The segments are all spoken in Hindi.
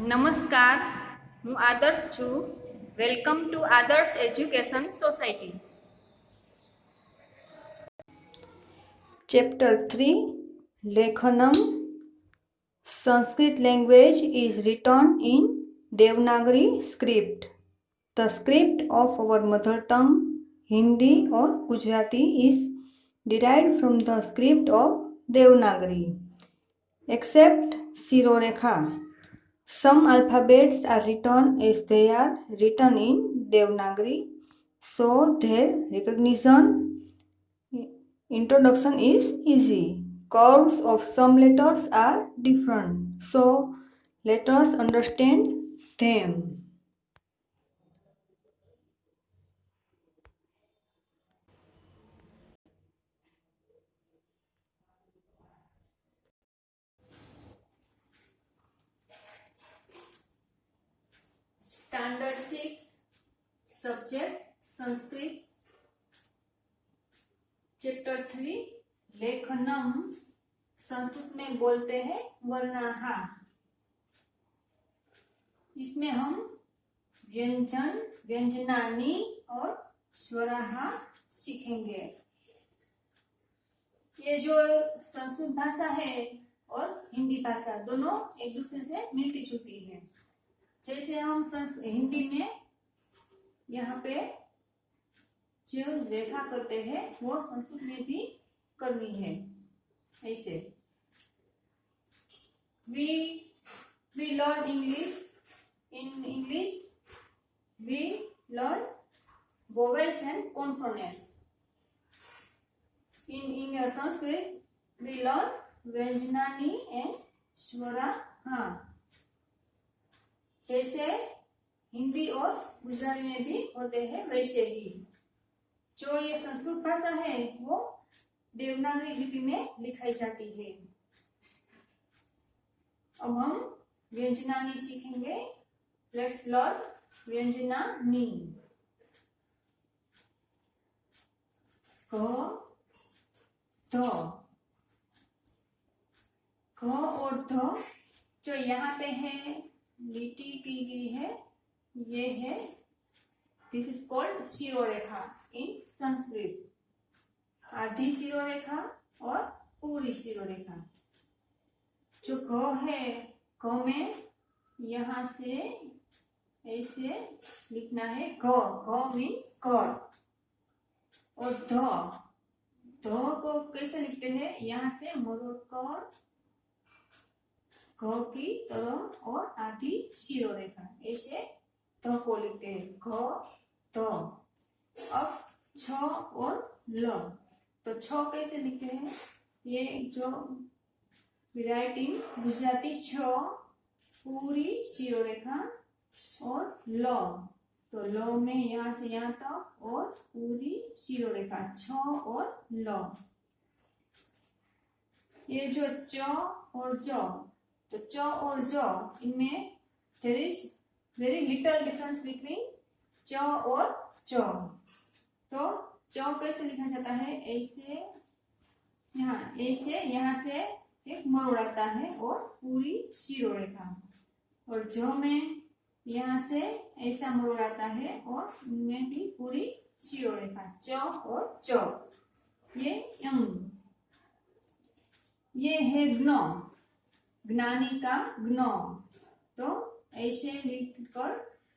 નમસ્કાર, હું આદર્શ છું. વેલકમ ટુ આદર્શ education society. Chapter 3 Lekhanam. Sanskrit language is written in Devanagari script. The script of our mother tongue, Hindi or Gujarati, is derived from the script of Devanagari, except Shirorekha. Some alphabets are written as they are written in Devanagari, so their recognition introduction is easy. Curves of some letters are different, so let us understand them. Standard 6 subject Sanskrit. Chapter 3 Lekhanam. Sanskrit में बोलते हैं वर्णाहा. इसमें हम व्यंजन, व्यंजनानी और स्वराहा सीखेंगे. ये जो संस्कृत भाषा है और हिंदी भाषा दोनों एक दूसरे से मिलती जुलती है. जैसे हम हिंदी में यहाँ पे जो रेखा करते हैं वो संस्कृत में भी करनी है. ऐसे we learn English. In English we learn vowels and consonants. In Sanskrit we learn Vyanjanani and Swaraha. जैसे हिंदी और गुजराती में भी होते हैं वैसे ही जो ये संस्कृत भाषा है वो देवनागरी लिपि में लिखाई जाती है. अब हम व्यंजनानी सीखेंगे. लेट्स लर्न व्यंजनानी. क, ध. क और ध जो यहाँ पे है लिटी की गई है, ये है, दिस इज कॉल्ड शिरोरेखा इन संस्कृत. आधी शिरोरेखा और पूरी शिरोरेखा. जो ग है, ग में यहाँ से ऐसे लिखना है ग. ग मीन्स कर. और ध, ध को कैसे लिखते हैं, यहाँ से मोड़ कर घ की तरह और आधी शिरोरेखा ऐसे ध को लिखते हैं. घ ध. अब छ और ल. तो छ कैसे लिखते हैं, ये जो राइटिंग गुजराती छ पूरी शिरोरेखा और ल. तो ल में यहाँ से यहाँ तक और पूरी शिरोरेखा छ और ल. ये जो च और ज, तो च और ज इनमें there is very little difference between च और च. तो च कैसे लिखा जाता है, ऐसे यहाँ से एक मरोड़ आता है और पूरी शिरोरेखा. और ज में यहाँ से ऐसा मरोड़ आता है और इनमें भी पूरी शिरोरेखा. च और च. ये ये है ग्न. ज्ञानी का ज्ञ. तो ऐसे लिखकर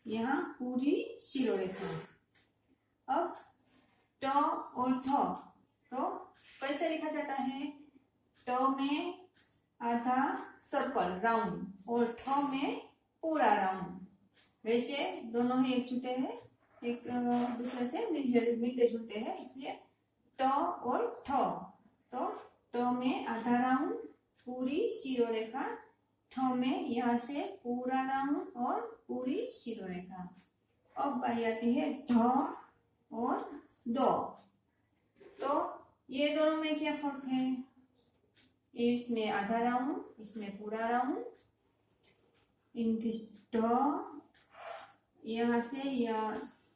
यहाँ पूरी शिरोरेखा. अब ट और थ, तो कैसे लिखा जाता है, ट में आधा सर्कल राउंड और ठ में पूरा राउंड. वैसे दोनों ही एक जुटे हैं, एक दूसरे से मिलते जुलते हैं, इसलिए ट और ठ. तो ट में आधा राउंड पूरी शिरोरेखा, ठ में यहाँ से पूरा राउंड और पूरी शिरोरेखा. अब बारी आती है ढ और द. तो ये दोनों में क्या फर्क है, इसमें आधा राउंड, इसमें पूरा राउंड. इन दिस ढ यहाँ से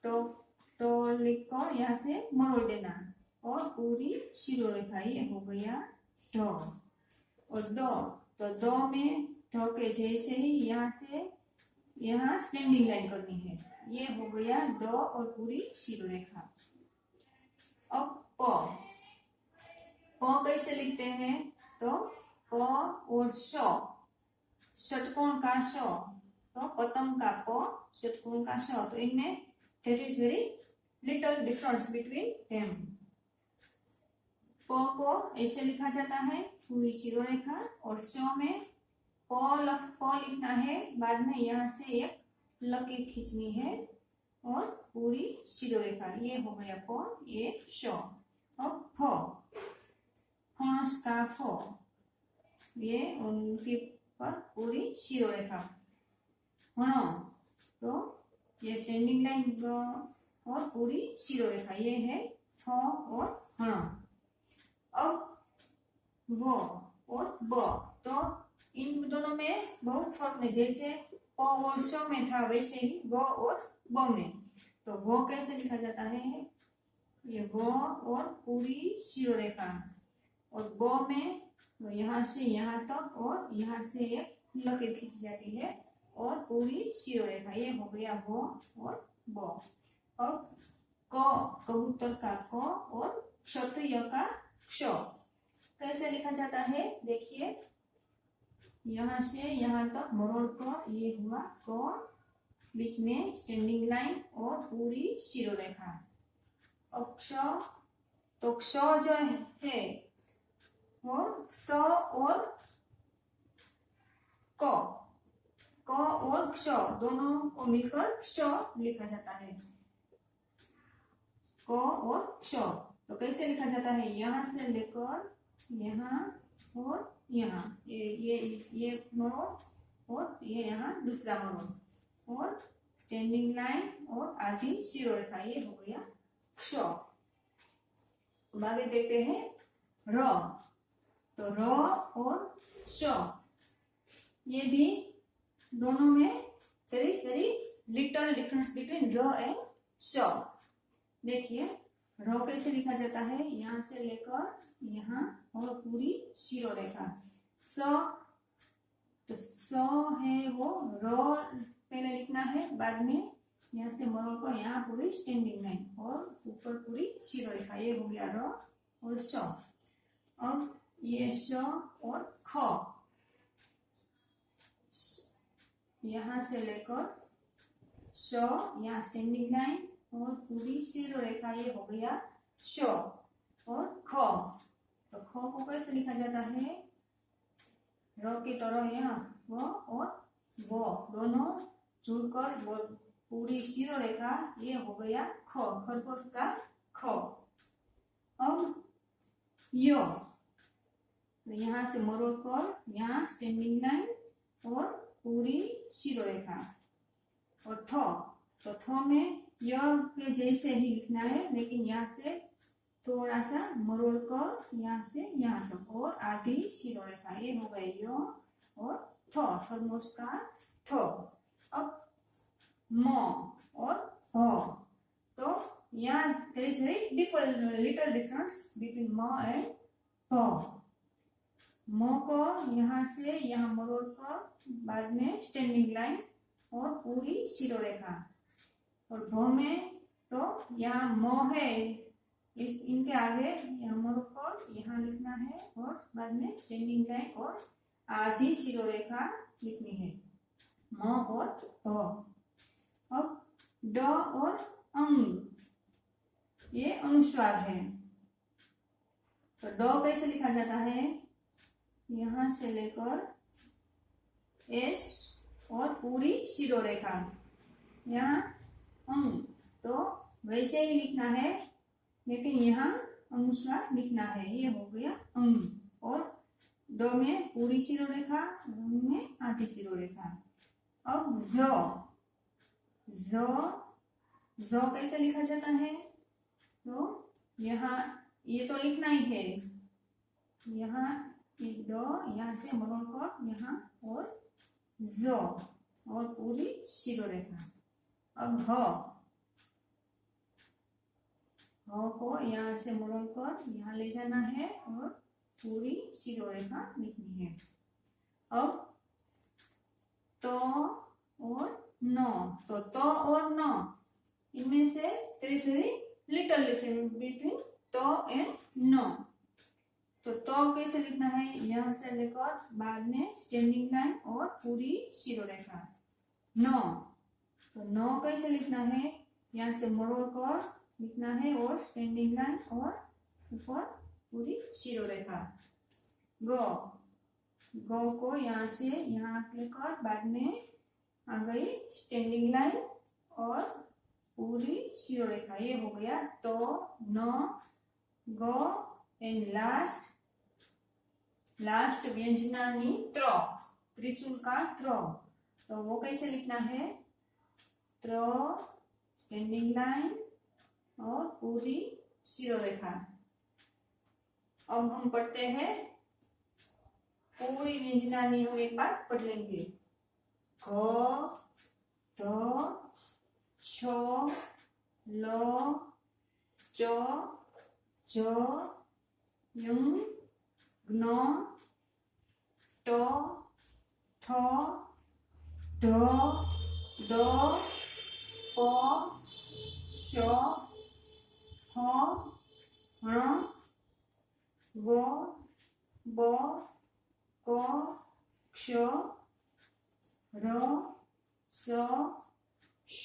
तो लिखकर यहाँ से मरोड़ देना और पूरी शिरोरेखा ये हो गया ढ. और द, तो द में ढ के जैसे ही यहाँ से यहाँ स्टैंडिंग लाइन करनी है। ये हो गया द और पूरी शिरोरेखा। अब प कैसे लिखते हैं? तो प और श, षटकोण का श, तो पतंग का प, षटकोण का श, तो इनमें there is very little difference between them. प को ऐसे लिखा जाता है पूरी शिरोरेखा, और श में प लिखना है, बाद में यहाँ से एक लकीर खींचनी है और पूरी शिरोरेखा। ये हो गया प, ये श। अब फ, फणस का फ, ये उनके पर पूरी शिरोरेखा। हण, तो ये स्टैंडिंग लाइन और पूरी शिरोरेखा, ये है फ और हण। अब व और ब, तो इन दोनों में बहुत फर्क है। जैसे प और श में था वैसे ही व और ब में। तो व कैसे लिखा जाता है? ये व और पूरी शिरोरेखा, और ब में तो यहाँ से यहाँ तक और यहाँ से एक लकीर खींची जाती है और पूरी शिरोरेखा। ये हो गया व और ब। अब क, कबूतर का क और क्षत्रिय का क्ष कैसे लिखा जाता है? देखिए, यहाँ से यहाँ तक मरोड़ क, ये हुआ क, बीच में स्टैंडिंग लाइन और पूरी शिरोरेखा। अब क्ष, तो क्ष जो है वो स और क और क्ष दोनों को मिलकर क्ष लिखा जाता है। क और क्ष, तो कैसे लिखा जाता है? यहाँ से लेकर यहाँ और यहाँ, ये मरोड़ और ये यहाँ दूसरा मरोड़, और स्टैंडिंग लाइन और आधी शिरोरेखा, ये हो गया क्ष। आगे देखते हैं र, तो र और श, ये भी दोनों में there is very little difference between र एंड श। देखिए, र कैसे लिखा जाता है? यहाँ से लेकर यहाँ और पूरी शिरोरेखा। स, तो स है वो र पहले लिखना है, बाद में यहाँ से मरोड़ को यहाँ पूरी स्टैंडिंग लाइन और ऊपर पूरी शिरोरेखा। ये हो गया र और श। अब ये श और ख, यहाँ से लेकर श, यहाँ स्टैंडिंग लाइन और पूरी शिरोरेखा, ये हो गया श और ख। तो ख को कैसे लिखा जाता है? र की तरह यहाँ व और व दोनों जुड़कर पूरी शिरोरेखा, ये हो गया ख, खरगोश का ख। अब य, तो यहाँ से मरोड़ कर यहाँ स्टैंडिंग लाइन और पूरी शिरोरेखा। और थ, तो थ में य के जैसे ही लिखना है, लेकिन यहाँ से थोड़ा सा मरोड़ कर यहाँ से यहाँ तक और आधी शिरोरेखा। ये हो गए य और थ, थर्मोस का थ। अब म और ह, तो यहाँ there is very little difference between म एंड ह। म को यहाँ से यहाँ मरोड़ कर बाद में स्टैंडिंग लाइन और पूरी शिरोरेखा। और भ में तो यहाँ म है, इस इनके आगे यहाँ मरोड़ कर यहाँ लिखना है और बाद में स्टैंडिंग लाइन और आधी शिरोरेखा लिखनी है, म और ह। अब ड और अंग, ये अनुस्वार है। तो ड कैसे लिखा जाता है? यहाँ से लेकर एस और पूरी शिरोरेखा, यहाँ अंग, तो वैसे ही लिखना है, लेकिन यहाँ अनुस्वार लिखना है। ये हो गया अंग, और ड में पूरी शिरोरेखा, अंग में आधी शिरोरेखा। अब ज, ज कैसे लिखा जाता है? तो यहाँ ये तो लिखना ही है, यहाँ ड, यहाँ से मरोड़ कर यहाँ और ज और पूरी शिरोरेखा। अब ह को यहाँ से मरोड़ कर यहाँ ले जाना है और पूरी शिरोरेखा लिखनी है। अब तो और नो। तो और नो, इनमें से there is a little difference between तो एंड नो। तो कैसे लिखना है, यहाँ से लेकर बाद में स्टैंडिंग लाइन और पूरी शिरोरेखा। नो, तो नो कैसे लिखना है, यहाँ से मोड़ कर लिखना है और स्टैंडिंग लाइन और ऊपर पूरी शिरोरेखा। गो, गो को यहाँ से यहाँ लेकर बाद में आ गई स्टैंडिंग लाइन और पूरी शिरोरेखा। ये हो गया तो, नो, गो एंड लास्ट व्यंजनानी त्र, त्रिशूल का त्र। तो वो कैसे लिखना है, त्र, स्टैंडिंग लाइन और पूरी शिरोरेखा। अब हम पढ़ते हैं पूरी व्यंजनानी, हम एक बार पढ़ लेंगे। क, त, छ, ल, च, ज, य, ज्ञ, ट, ठ, ढ, ड, प, श, ह, ण, व, ब, क, क्ष, र, स, श,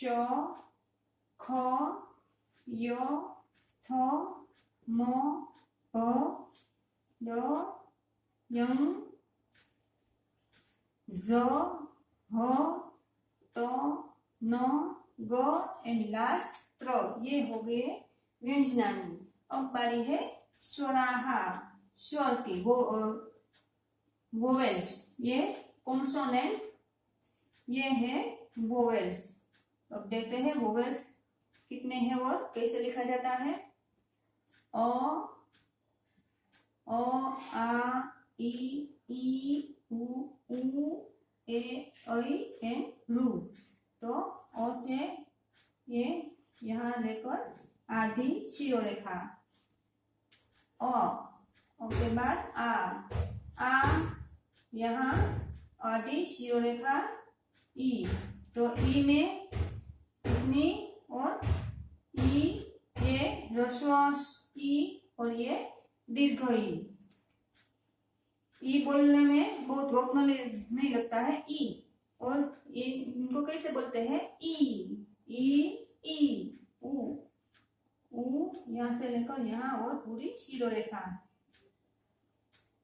ख, य, थ, म, प, ड, य, ज, ह, त, न, ग एंड लास्ट त्र। ये हो गए व्यंजनानी। अब बारी है स्वराहा, स्वर की, वोवेल्स। ये कॉन्सोनेंट, ये है वोवेल्स। अब देखते हैं वोवेल्स कितने हैं और कैसे लिखा जाता है। अ, आ, ई, उ, ए, ऐ एंड रू। तो अ से ये यहाँ लेकर आधी शिरोरेखा। के बाद आ यहाँ आधी शिरोरेखा ई। तो ई में इतनी और ई, ये ह्रस्व ई और ये दीर्घ ई बोलने में बहुत वक्त नहीं लगता है। ई और इनको कैसे बोलते हैं, ई, उ यहाँ से लेकर यहाँ और पूरी शिरोरेखा।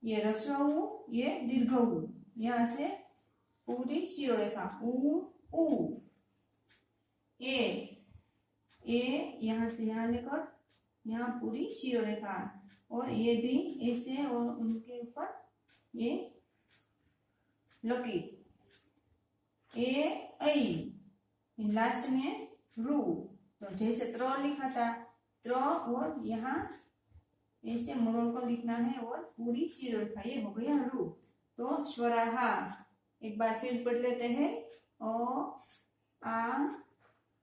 ये ह्रस्व उ, ये दीर्घ उ, यहाँ से पूरी शिरोरेखा। उ, ए यहाँ से यहाँ लेकर यहाँ पूरी शिरोरेखा। और ये भी ऐसे और उनके ऊपर ये लकीर। ए, ऐ, लास्ट में रू। तो जैसे त्र लिखा था, त्र और यहाँ ऐसे मोड़ को लिखना है और पूरी शिरोरेखा। ये हो गया रू। तो स्वराहा एक बार फिर पढ़ लेते हैं। अ, आ,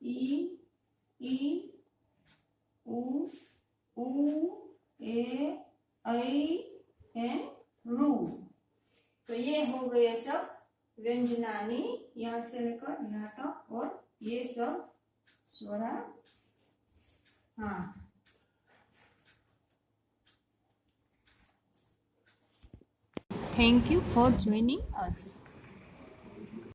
ई, उ, ए, ऐ एंड रू। तो ये हो गए सब व्यंजनानी, यहाँ से लेकर यहाँ तक। और ये सब स्वरा। हाँ, Thank you for joining us.